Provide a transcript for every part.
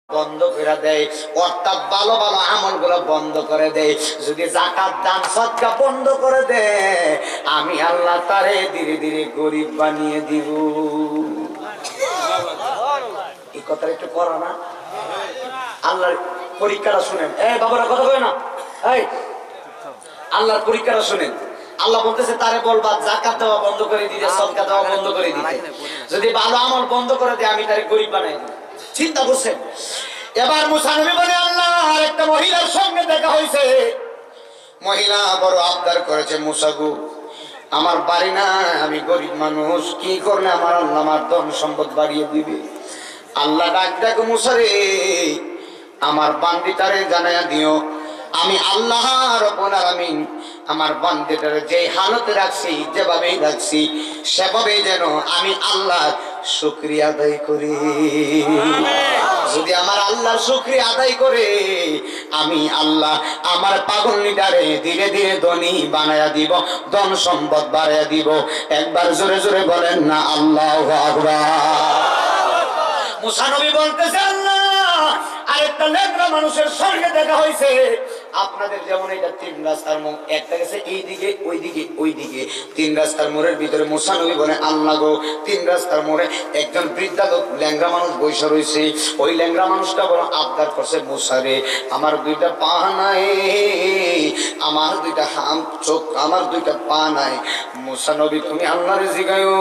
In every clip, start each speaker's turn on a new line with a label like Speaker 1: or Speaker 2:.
Speaker 1: বন্ধ করে দেয়, অর্থাৎ ভালো ভালো আমলগুলো বন্ধ করে দেয়। যদি যাকাত দান সদকা বন্ধ করে দেয়, আমি আল্লাহ তারে ধীরে ধীরে গরিব বানিয়ে দিব। এই কথাটা একটু করো না। আল্লাহর পরীক্ষাটা শুনেন। এই বাবারা কথা বলে না, এই আল্লাহর পরীক্ষাটা শুনেন। আল্লাহ বলতেছে তারে বলবা যাকাত দেওয়া বন্ধ করে দিতে, সদকা দেওয়া বন্ধ করে দিতে। যদি ভালো আমল বন্ধ করে দেয়, আমি তারে গরিব বানাই দিব। চিন্তা করছেন? এবার মুসা নবী বলে, আল্লাহ, একটা মহিলার সঙ্গে দেখা হয়েছে। মহিলা বড় আবদার করেছে, মুসা গো, আমার বাড়ি না, আমি গরিব মানুষ, কি করলে আমার আল্লাহ আমার ধন সম্পদ বাড়িয়ে দিবে? আল্লাহ ডাক ডাক, মুসা রে, আমার বান্দিটারে জানাইয়া দিও, আমি আল্লাহ রাব্বুল আলামিন আমার বান্দিটারে যে হালতে রাখছি, যেভাবেই রাখছি, সেভাবেই যেন আমি আল্লাহ শুকরিয়া আদায় করি। যদি আমার আল্লাহ শুকরিয়া আদায় করে, আমি আল্লাহ আমার পাগলনিটারে ধীরে ধীরে ধনী বানায়া দিব, ধন সম্পদ বাড়াইয়া দিব। একবার জোরে জোরে বলেন না আল্লাহু আকবার। মুসা নবী বলতেছে, আল্লাহ, আরেকটা লেগরা মানুষের সঙ্গে দেখা হয়েছে। আপনাদের যেমন এটা তিন রাস্তার মুখ, একটা গেছে এইদিকে ওইদিকে ওইদিকে, তিন রাস্তার মোড়ের ভিতরে মুসা নবী বলে, আল্লাহ গো, তিন রাস্তার মোড়ে একজন বৃদ্ধা লোক ল্যাংরা মানুষ বসে রয়েছে। ওই ল্যাংরা মানুষটা বড় আবদার করছে, মুসা রে, আমার দুইটা পা নাই, আমার দুইটা চোখ, আমার দুইটা পা নাই। মুসা নবী তুমি আল্লাহরে জিগায়ো,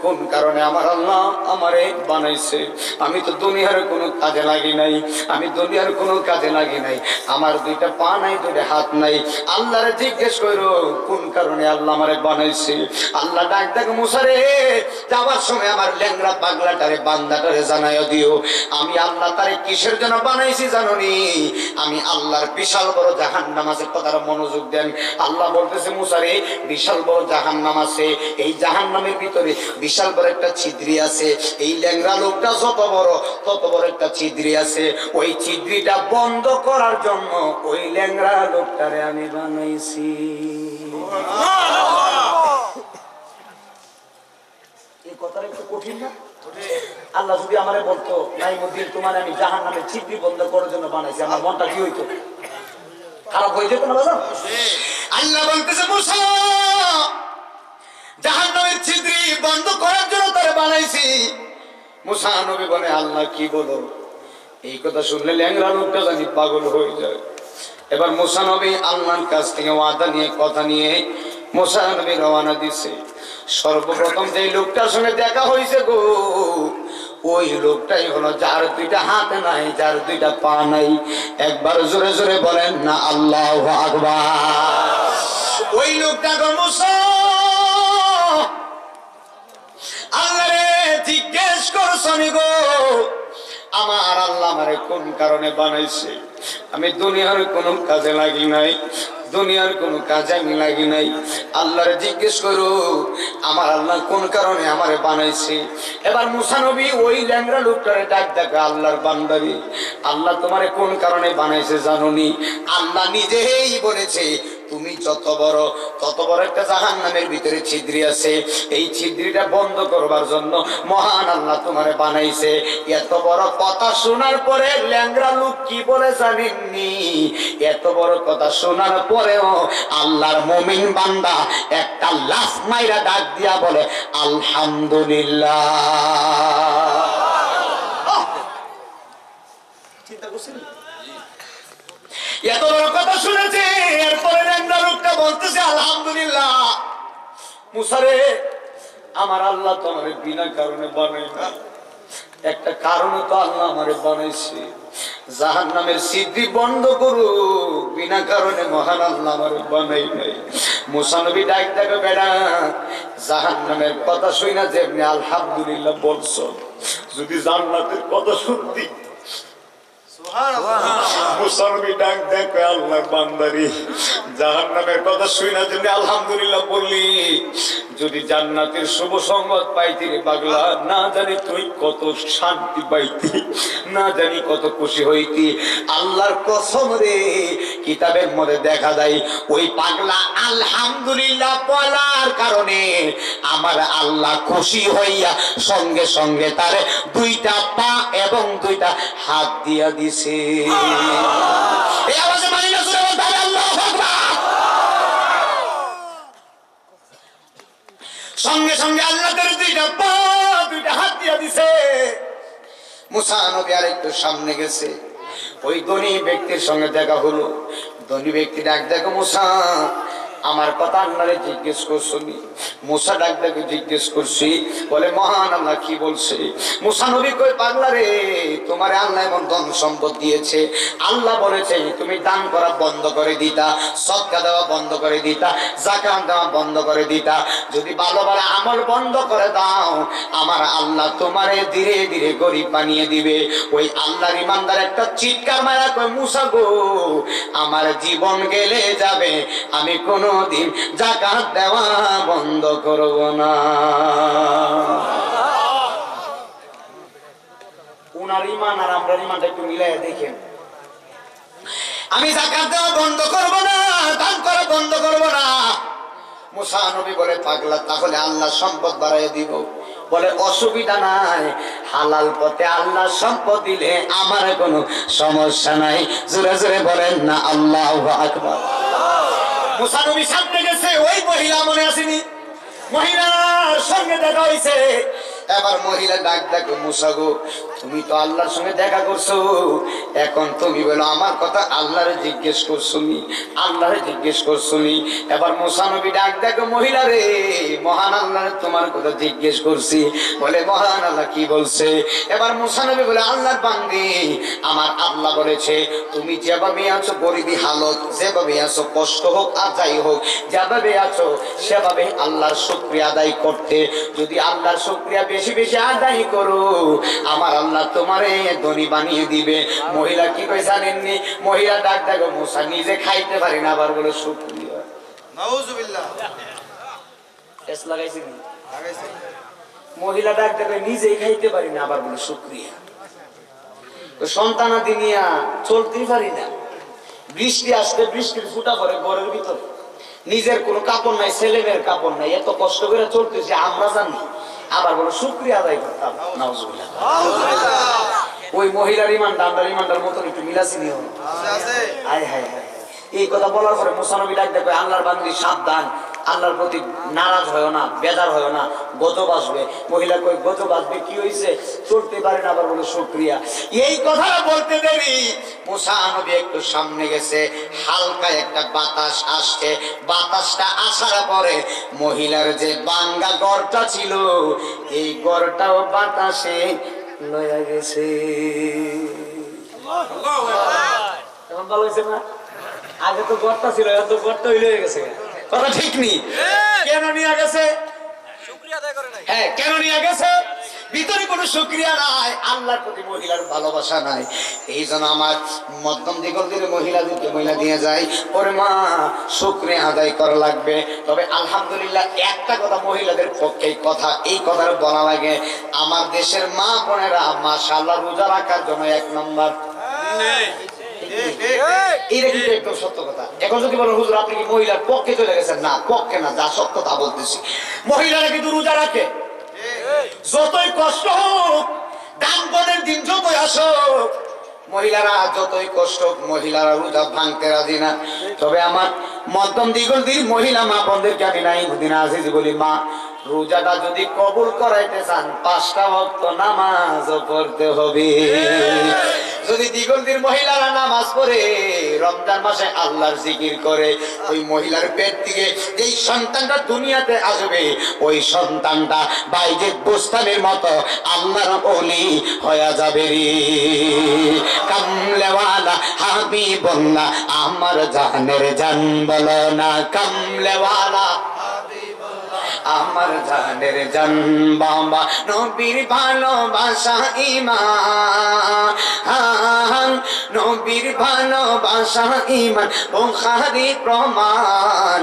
Speaker 1: কোন কারণে আমার আল্লাহ আমারে বানাইছে? আমি তো দুনিয়ার কোনো কাজে লাগি নাই, আমি দুনিয়ার কোনো কাজে লাগি নাই, আমার দুইটা পা নাই, দুইটা হাত নাই। আল্লাহরে জিজ্ঞেস করো কোন কারণে আল্লাহ আমারে বানাইছে। আল্লাহ ডাক ডাক, মুসা রে, যাওয়ার সময় আমার ল্যাংড়া পাগলাটারে বান্দাটারে জানাইয়া দিও, আমি আল্লাহ তারে কিসের জন্য বানাইছি জানোনি? আমি আল্লাহর বিশাল বড় জাহান্নাম আছে। কথাটা মনোযোগ দেন। আল্লাহ বলতেছে, মুসা রে, বিশাল বড় জাহান্নাম আছে, এই জাহান্নামের ভিতরে বিশাল বড় একটা ছিদ্রি আছে। এই ল্যাংড়া লোকটা যত বড়, তত বড় একটা ছিদ্রি আছে। ওই ছিদ্রিটা বন্ধ করার জন্য ওই ল্যাংড়া লোকটারে আমি বানাইছি। এই কথাটা একটু কঠিন না? আল্লাহ যদি আমারে বলতো, নাইমুদ্দিন, তোমার আমি জাহান্নামের ছিদ্রি বন্ধ করার জন্য বানাইছি, আমার মনটা কি হইতো? খারাপ হয়ে যেত না? বাবা, আল্লাহ বলতেছে, মুসা, জাহান্নামের ছিদ্রি বন্ধ করার জন্য তারে বানাইছি। মুসা নবী বলে, আল্লাহ কি বলো? এই কথা শুনলে ল্যাংড়া লোকটা জানি পাগল হয়ে যায়। এবার মুসা নবী আল্লাহর কাছ থেকে ওয়াদা নিয়ে, কথা নিয়ে মুসা নবী রওনা দিছে। সর্বপ্রথম যে লোকটার সঙ্গে দেখা হয়েছে গো, ওই লোকটাই হলো যার দুইটা হাত নাই, যার দুইটা পা নাই। একবার জোরে জোরে বলেন না আল্লাহু আকবার। ওই লোকটা গো মুসা, আল্লাহরে জিজ্ঞেস করছনি গো, আমার আল্লাহ আমারে কোন কারণে বানাইছে? আমি দুনিয়ার কোন কাজে লাগি নাই, দুনিয়ার কোন কাজে আমি লাগি নাই। আল্লাহরে জিজ্ঞেস করো, আমার আল্লাহ কোন কারণে আমারে বানাইছে? এবার মুসা নবী ওই ল্যাংড়া লোকটারে ডাক ডাকা, আল্লাহর বান্দারে, আল্লাহ তোমারে কোন কারণে বানাইছে জানোনি? আল্লাহ নিজেই বলেছে, তুমি যত বড়, তত বড় একটা জাহান্নামের ভিতরে ছিদ্রি আছে, এই ছিদ্রিটা বন্ধ করবার জন্য মহান আল্লাহ তোমারে বানাইছে। এত বড় কথা শোনার পরে ল্যাংড়া লোক কি বলে জানেননি? এত বড় কথা শোনার পরেও আল্লাহর মুমিন বান্দা একটা লাফ মাইরা ডাক দিয়া বলে, আলহামদুলিল্লাহ। চিন্তা করছেন? এত বড় কথা শুনেছে, এরপরে ল্যাংড়া লোকটা বলতেছে, আলহামদুলিল্লাহ। মুসা রে, আমার আল্লাহ তো আমার বিনা কারণে বানাই না, একটা কারণে তো আল্লাহ আমারে বানাইছে, জাহান্নামের ছিদ্রি বন্ধ করু, বিনা কারণে মহান আল্লাহ আমারে বানাই নাই। মুসা নবী ডাক ডাকে, বেড়া, জাহান্নামের কথা শুনা যেমনি আলহামদুলিল্লাহ বলছো, যদি জান্নাতের কথা শুনতি। মুসা নবী ডাক ডাকে, আল্লাহর বান্দারি, জাহান্নামের কথা শুনা যেমনি আলহামদুলিল্লাহ বললি, যদি জান্নাতের শুভ সংবাদ পাইতি রে পাগলা, না জানি তুই কত শান্তি পাইতি, না জানি কত খুশি হইতি। আল্লাহর কসম রে, কিতাবের মধ্যে দেখা যায় ওই পাগলা আলহামদুলিল্লাহ বলার কারণে আমার আল্লাহ খুশি হইয়া সঙ্গে সঙ্গে তার দুইটা পা এবং দুইটা হাত দিয়া দিছে। এই আওয়াজে মানি না জোরে বলতে হবে আল্লাহু আকবার। সঙ্গে সঙ্গে আল্লাহ তার দুইটা পা দুইটা হাত দিয়া দিছে। মুসা নবী আর একটু সামনে গেছে, ওই ধনী ব্যক্তির সঙ্গে দেখা হলো। ধনী ব্যক্তি ডাক দেখো, মুসা আমার কথা আল্লাহরে জিজ্ঞেস করছনি? মুসা ডাক দেখে জিজ্ঞেস করছি, বলে মহান আল্লাহ কি বলছে? মুসা নবী কই, পাগলা রে, তোমার আল্লাহ এমন ধন সম্পদ দিয়েছে, আল্লাহ বলেছে তুমি দান করা বন্ধ করে দিতা, সদকা দেওয়া বন্ধ করে দিতা, যাকাত দেওয়া বন্ধ করে দিতা। যদি ভালো ভালো আমল বন্ধ করে দাও, আমার আল্লাহ তোমারে ধীরে ধীরে গরিব বানিয়ে দিবে। ওই আল্লাহর ইমানদার একটা চিৎকার মারা কই, মুসা গো, আমার জীবন গেলে যাবে, আমি কোনো দিন যাকাত দেওয়া বন্ধ করব না। উনার ইমান আর আমরার ইমানটা একটু মিলাইয়া দেখেন। আমি যাকাত দেওয়া বন্ধ করব না, দান করা বন্ধ করব না। মুসা নবী বলে, পাগলা, তাহলে আল্লাহ সম্পদ বাড়াইয়া দিব। বলে অসুবিধা নাই, হালাল পথে আল্লাহ সম্পদ দিলে আমার কোনো সমস্যা নাই। জোরে জোরে বলেন না আল্লাহু আকবার। মুসা নবী সামনে গেছে, ওই মহিলা মনে আসেনি, মহিলার সঙ্গে দেখা হইছে। এবার মহিলা ডাক দেখো, মুসা গো, তুমি তো আল্লাহর সঙ্গে দেখা করছো, এখন তুমি বলো আমার কথা আল্লাহরে জিজ্ঞেস করছনি, আল্লাহরে জিজ্ঞেস করছনি। এবার মুসা নবী ডাক দেখো, মহিলা রে, মহান আল্লাহরে তোমার কথা জিজ্ঞেস করছি। বলে মহান আল্লাহ কি বলছে? এবার মুসা নবী বলে, আল্লাহর বান্দি, আমার আল্লাহ বলেছে তুমি যেভাবে আছো গরিবী হালত, যেভাবে আছো কষ্ট হোক আর যাই হোক, যেভাবে আছো সেভাবে আল্লাহর শুকরিয়া আদায় করতে। যদি আল্লাহর শুকরিয়া বেশি বেশি আদায় করো, আমার আল্লাহ তোমারে ধনী বানিয়ে দিবে। মহিলা কি কই জানেননি? মহিলা ডাক দেখো, মুসা নিজে খাইতে পারি না, আবার বলে শুকরিয়া। নাউজুবিল্লাহ। এস লাগাইছি নি? লাগাইছি। মহিলা ডাক দেখো, নিজেই খাইতে পারি না, আবার বলে শুকরিয়া। তো সন্তানাদি নিয়া চলতেই পারি না, বৃষ্টি আসতে বৃষ্টির ফুটা পড়ে ঘরের ভিতরে, নিজের কোনো কাপড় নাই, ছেলে মেয়ের কাপড় নাই, এত কষ্ট করে চলতেছে আমরা জানি, আবার বলো শুকরিয়া আদায় করতাম। নাউজুবিল্লাহ। ওই মহিলার ইমানটা আমরার ইমানটার মতন একটু মিলাসিনি হল। হায় হায় হায়। এই কথা বলার পরে মুসা নবী ডাক দেখো, আল্লাহর বান্দি সাবধান, আল্লাহর প্রতি নারাজ হয় না, বেজার হয় না, গজব আসবে। মহিলা কই গজব আসবে, কি হয়েছে? চলতে পারে না, আবার বলে শুকরিয়া। এই কথা বলতে দেরি মুসা নবী একটু সামনে গেছে, হালকা একটা বাতাস আসছে। বাতাসটা আসার পরে মহিলার যে বাঙ্গা গড়টা ছিল, এই গড়টাও বাতাসে লয়া গেছে। এখন ভালো হয়েছে না? আগে তো গড়টা ছিল, এত গড়টা হয়ে গেছে। কথা ঠিক নেই। কেন নিয়ে গেছে? হ্যাঁ, কেন নিয়ে গেছে? ভিতরে কোনো শুকরিয়া নাই, আল্লাহর প্রতি মহিলার ভালোবাসা নাই। এই জন্য আমার মধ্যম দিগল দিলে মহিলা দিয়ে যায়, ওরে মা শুকরিয়া আদায় করা লাগবে। তবে আলহামদুলিল্লাহ একটা কথা মহিলাদের পক্ষে কথা, এই কথাটা বলা লাগে, আমার দেশের মা বোনেরা মাশাআল্লাহ রোজা রাখার জন্য এক নম্বর। এইটা কিন্তু একদম সত্য কথা। এখন যদি বলেন হুজুর আপনি কি মহিলার পক্ষে চলে গেছেন? না, পক্ষে না, যা সত্য তা বলতেছি। মহিলারা কিন্তু রোজা রাখে, যতই কষ্ট হোক, দান দিন যতই আসুক, মহিলারা যতই কষ্ট হোক, মহিলারা রোজা ভাঙতে রাজি না। তবে আমার মধ্যম দিগল দিন মহিলা মা বোনদেরকে আমি নাই দিন আজিজ বলি, মা রোজাটা যদি কবুল করাইতে চান 5টা ওয়াক্ত নামাজ পড়তে হবে। যদি দিগন্তির মহিলারা নামাজ পড়ে, রমজান মাসে আল্লাহর জিকির করে, ওই মহিলার পেট থেকে এই সন্তানটা দুনিয়াতে আসবে, ওই সন্তানটা বাইজেদ বুস্তানের মতো আল্লাহর ওলি হয়ে যাবে রে। কামলেওয়ালা হাবিবুল্লাহ আমার জানের জান বলো না, কামলেওয়ালা আমার জানের জান বাবা, নবীর ভালোবাসা ঈমান, নবীর ভালোবাসা ঈমান বুখারী প্রমাণ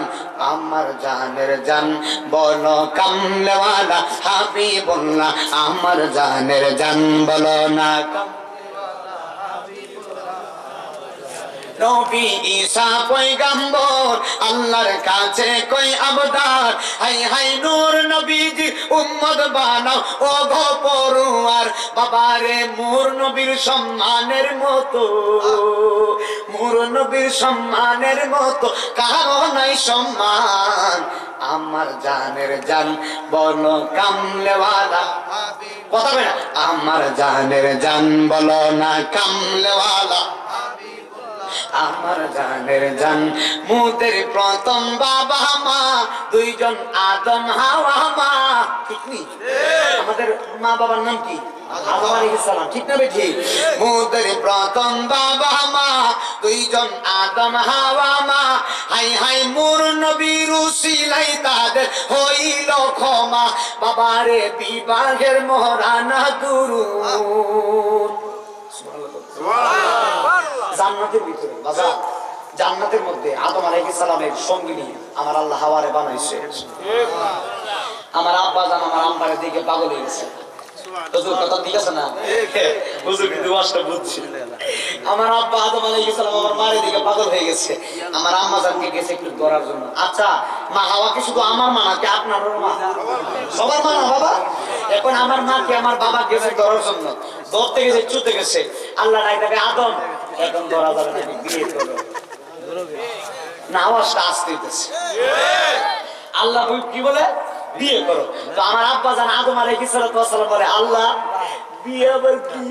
Speaker 1: আমার জানের জান বলো কামলেওয়ালা হাবিবুল্লাহ আমার জানের জান বলো না নবী ঈসা পয়গম্বর আল্লাহর কাছে কই আবদার হাই হাই নূর নবীজি উম্মত বানাও ও গো পরুয়ার বাবারে মোর নবীর সম্মানের মতো মোর নবীর সম্মানের মতো কারো নাই সম্মান আমার জানের জান বলো কামলেওয়ালা কথা বলে আমার জানের জান বলো না কামলেওয়ালা আমার জানের জান মুদের প্রথম বাবা মা দুইজন আদম হাওয়া মা ঠিক নি আমাদের মা বাবার নাম কি আদম আলাইহিস সালাম ঠিক না বেঠি মুদের প্রথম বাবা মা দুইজন আদম হাওয়া মা হাই হাই মোর নবীর উসিলাই তাদের হইল ক্ষমা বাবারে বিবাহের মহারানা দুরূদ জান্নাতের ভিতরে বাবা জান্নাতের মধ্যে আদম আলাইহিস সালামের সঙ্গিনী আমার আল্লাহ হাওয়ারে বানাইছে আমার আব্বা জান আমার আম্মার দিকে পাগল হয়ে গেছে হুজুর কথা ঠিক আছে না হুজুর কিন্তু ওয়াজটা বুঝছি আমার আব্বা আদম আলাইহিস সালাম আমার মায়ের দিকে পাগল হয়ে গেছে আমার আম্মা জানকে গেছে একটু ধরার জন্য আচ্ছা মা হাওয়া কি শুধু আমার মা নাকি আপনারও মা সবার মা না বাবা এখন আমার মা কি আমার বাবা গেছে ধরার জন্য ধরতে গেছে ছুটে গেছে আল্লাহ ডাকে আদম এখন ধরা যাবে না বিয়ে করো না আওয়াজটা আসতে দিতেছে আল্লাহ কি বলে বিয়ে করো তো আমার আব্বা জান আদম আলাইহিস সালাম বলে আল্লাহ বিয়ে আবার কি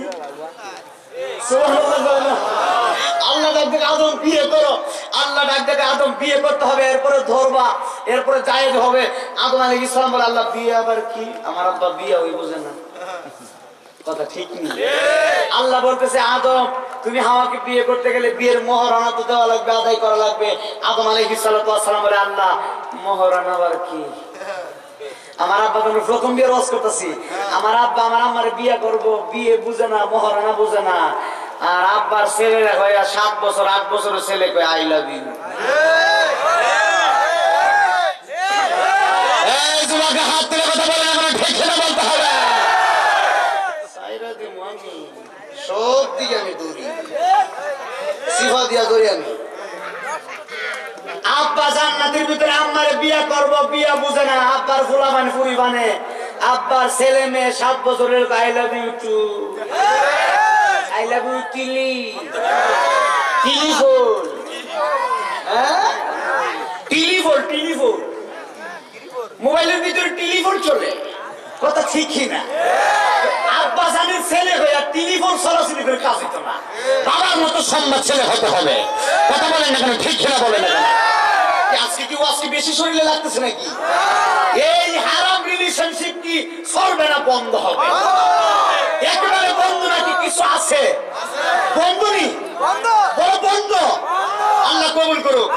Speaker 1: সুবহানাল্লাহ আল্লাহ ডাক দেখে আদম বিয়ে করো আল্লাহ ডাক দেখে আদম বিয়ে করতে হবে এরপরে ধরবা এরপরে জায়েজ হবে আদম আলাইহিস সালাম বলে আল্লাহ বিয়ে আবার কি আমার আব্বা বিয়ে ওই বুঝে না কথা ঠিক নেই আল্লাহ বলতেছে আদম তুমি হাওয়াকে বিয়ে করতে গেলে বিয়ের মোহরানা তো দেওয়া লাগবে আদায় করা লাগবে আদম আলাইহিস সালাম বলে আল্লাহ মোহরানা আবার কি আমার আব্বা তুমি প্রথম বিয়ে রস করতেছি আমার আব্বা আমার আম্মার বিয়ে করব বিয়ে বুঝে না মোহরানা বুঝে না আর আব্বার ছেলেরা হয় 7 বছর 8 বছরের ছেলে কয় আই লাভ ইউ এই তোমাকে হাত তুলে কথা বলে না মানে ঠিক না বলতে হবে সাইরা দি আমি সব দিকে আমি দৌড়ি সিফা দিয়া দৌড়ি আমি আব্বা জান্নাতের ভিতরে আম্মারে বিয়ে করব বিয়ে বুঝে না আব্বার ফুলাবান ফুরি বানে আব্বার ছেলে মেয়ে 7 বছরের I love you too I love you telephone হ্যাঁ টেলিফোন মোবাইলের ভিতরে টেলিফোন চলে কথা ঠিকই না আব্বা জানের ছেলে হইয়া টেলিফোন সরাসরি করে কাজ হইতো না বাবার মতো সম্মান ছেলে হতে হবে কথা বলেন না কেন ঠিক না বলেন না আজকে কি আজকে বেশি শরীরে লাগতেছে নাকি এই হারাম রিলেশনশিপ কি চলবে না বন্ধ হবে একেবারে বন্ধ নাকি কিছু আছে বন্ধ নি বড় বন্ধ আল্লাহ কবুল করুক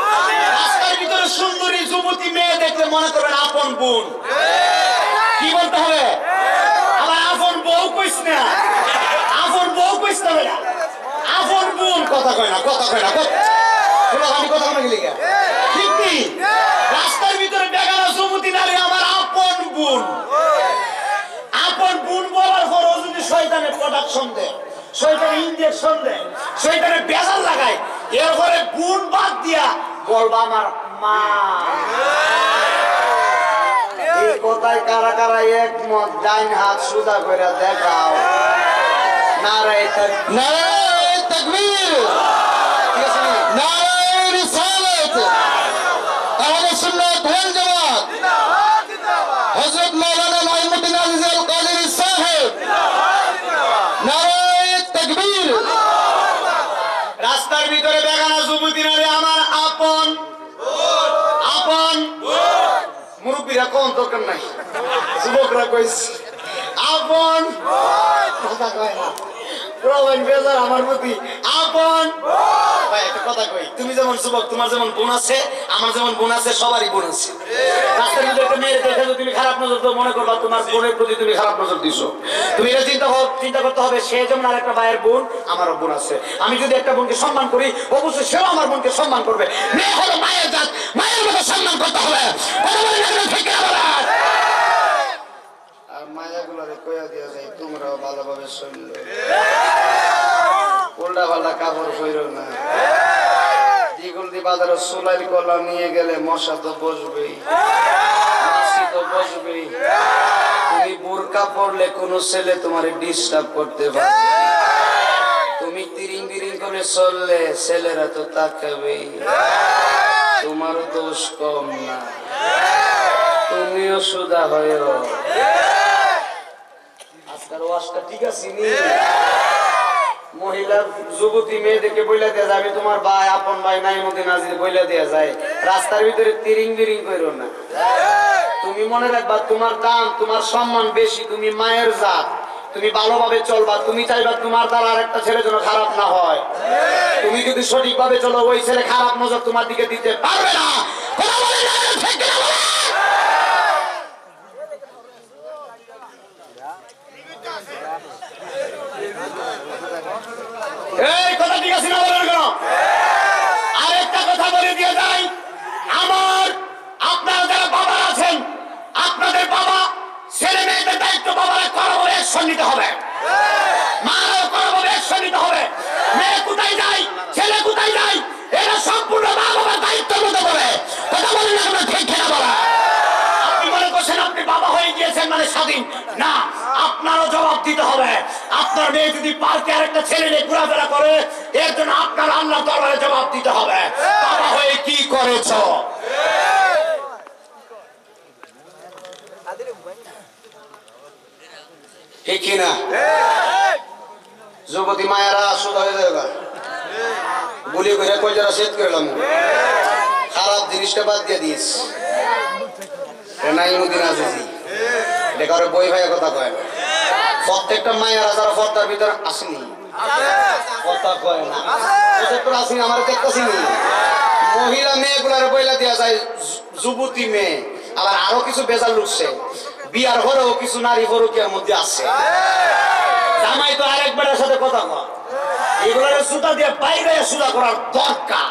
Speaker 1: রাস্তার ভিতরে সুন্দরী যুবতী মেয়ে দেখলে মনে করবেন আপন বোন কি বলতে হবে আমার আপন বউ কইস না আপন বউ কইস না বেটা আপন বোন কথা কয় না আমি কথা কই গেলি ঠিক নেই রাস্তার ভিতরে বেগানা যুবতী নারী আমার আপন বোন বলার পর যদি শয়তানের প্রোডাকশন দেয় শয়তানের ইনজেকশন দেয় শয়তানের বেজাল লাগায় এরপরে বোন বাদ দিয়া বলবা আমার মা এই কথায় কারা কারা একমত ডাইন হাত সুদা করে দেখাও নারায়ে তাকবীর নারায়ে রিসালাত আহলে সুন্নাত ওয়াল জামাত হযরত মাওলানা নাঈমুদ্দিন আজিজ আল কাদেরী সাহেব নারায়ে তাকবীর রাস্তার ভিতরে বেগানা যুবতী নারী আমার আপন মুরব্বীরা কোন দরকার নাই যুবকরা কইছে আপন কথা কয় না প্রবণ বেজার আমার প্রতি আপন ভাই একটা কথা কই, তুমি যেমন যুবক, তোমার যেমন বোন আছে, আমার যেমন বোন আছে, সবারই বোন আছে। রাস্তার মধ্যে একটা মেয়ে দেখে যদি তুমি খারাপ নজর দাও, মনে করবা তোমার বোনের প্রতি তুমি খারাপ নজর দিছো। তুমি এটা চিন্তা করতে হবে, সে যেমন আর একটা ভাইয়ের বোন, আমারও বোন আছে। আমি যদি একটা বোনকে সম্মান করি, অবশ্যই সেও আমার বোনকে সম্মান করবে। মেয়ে হলো মায়ের জাত, মায়ের মতো সম্মান করতে হবে।
Speaker 2: আর মায়াগুলারে কইয়া দিয়া যায়, তোমরাও ভালোভাবে শুনল, উল্টা পাল্টা কাপড় পইরো না। দিগুলদি বাজারে সোলাইর কলা নিয়ে গেলে মশা তো বসবেই, মাছি তো বসবেই। তুমি বোরকা পরলে কোনো ছেলে তোমারে ডিস্টার্ব করতে পারে। তুমি তিরিং বিরিং করে চললে ছেলেরা তো তাকাবেই। তোমারও দোষ কম না, তুমিও সুদা হয়েও।
Speaker 1: আজকাল ওয়াজটা ঠিক আছে নি? মহিলা যুবতী মেয়েদেরকে বইলা দেয়া যায়, আমি তোমার ভাই, আপন ভাই নাইমুদ্দিন আজিজ বইলা দেয়া যায়। রাস্তার ভিতরে তিরিং বিরিং করো না। তুমি মনে রাখবা, তোমার দাম, তোমার সম্মান বেশি। তুমি মায়ের জাত, তুমি ভালোভাবে চলবা। তুমি চাইবা তোমার দ্বারা আরেকটা ছেলে যেন খারাপ না হয়। তুমি যদি সঠিকভাবে চলো, ওই ছেলে খারাপ নজর তোমার দিকে দিতে পারবে না। কথা বলে না, ঠিক কিনা বলো? এই কথা ঠিক আছে না? বলেন কেন? আরেকটা কথা বলে দিয়ে যাই, আমার আপনারা যারা বাবা আছেন, আপনাদের বাবা ছেলে মেয়েদের দায়িত্ব বাবারা করবো অ্যাকশন নিতে হবে, মারাও করবো অ্যাকশন নিতে হবে। মেয়ে কোথায় যায়, ছেলে কোথায় যায়, এরা সম্পূর্ণ মা বাবার দায়িত্বের মতো করে। কথা বলেন না, ঠিক কিনা বলা? আপনি মনে করছেন আপনি বাবা হয়ে গিয়েছেন মানে স্বাধীন না, আপনারও জবাব দিতে হবে। আপনার মেয়ে যদি পার্কে আরেকটা ছেলে নিয়ে ঘোরাফেরা করে, এর জন্য আপনার আল্লাহর দরবারে জবাব দিতে হবে। বাবা হয়ে কি করেছো? ঠিক কিনা? যুবতী মায়েরা সুদ হয়ে যাবে, গুলি করে কই যারা সেট করলাম, খারাপ জিনিসটা বাদ দিয়ে দিস। নাইমুদ্দিন আজিজি এটা কারো বই ভাইয়ের কথা কয় না। প্রত্যেকটা মায়েরা যারা পর্দার ভিতরে আসেনি, কথা কয় না, আসেনি, আমার দেখতেছি মহিলা মেয়েগুলার বইলা দেওয়া যায় যুবতী মেয়ে। আবার আরো কিছু বেজার লুকছে, বিয়ার হরেও কিছু নারী ফরকিয়ার মধ্যে আছে। জামাই তো আরেক বেটার সাথে কথা কয়, এগুলার সুতা দিয়ে বাইরে সুদা করার দরকার।